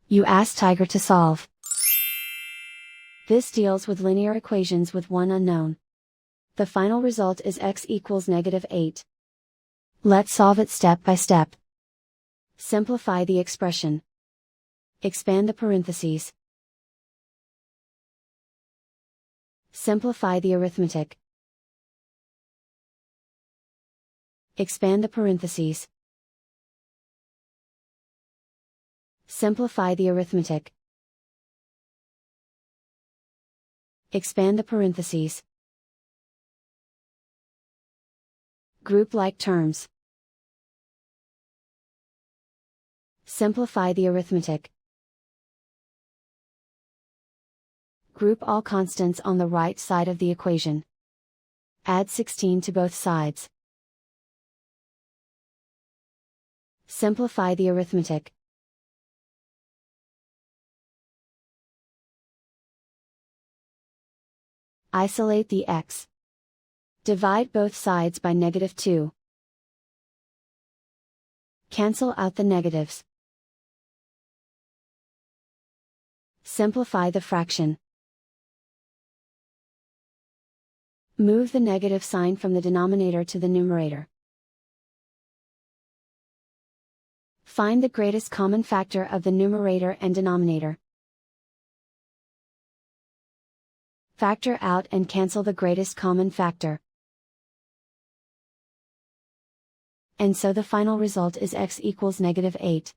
You ask Tiger to solve. This deals with linear equations with one unknown. The final result is x equals -8. Let's solve it step by step. Simplify the expression. Expand the parentheses. Simplify the arithmetic. Expand the parentheses. Simplify the arithmetic. Expand the parentheses. Group like terms. Simplify the arithmetic. Group all constants on the right side of the equation. Add 16 to both sides. Simplify the arithmetic. Isolate the x. Divide both sides by -2. Cancel out the negatives. Simplify the fraction. Move the negative sign from the denominator to the numerator. Find the greatest common factor of the numerator and denominator. Factor out and cancel the greatest common factor. And so the final result is x equals -8.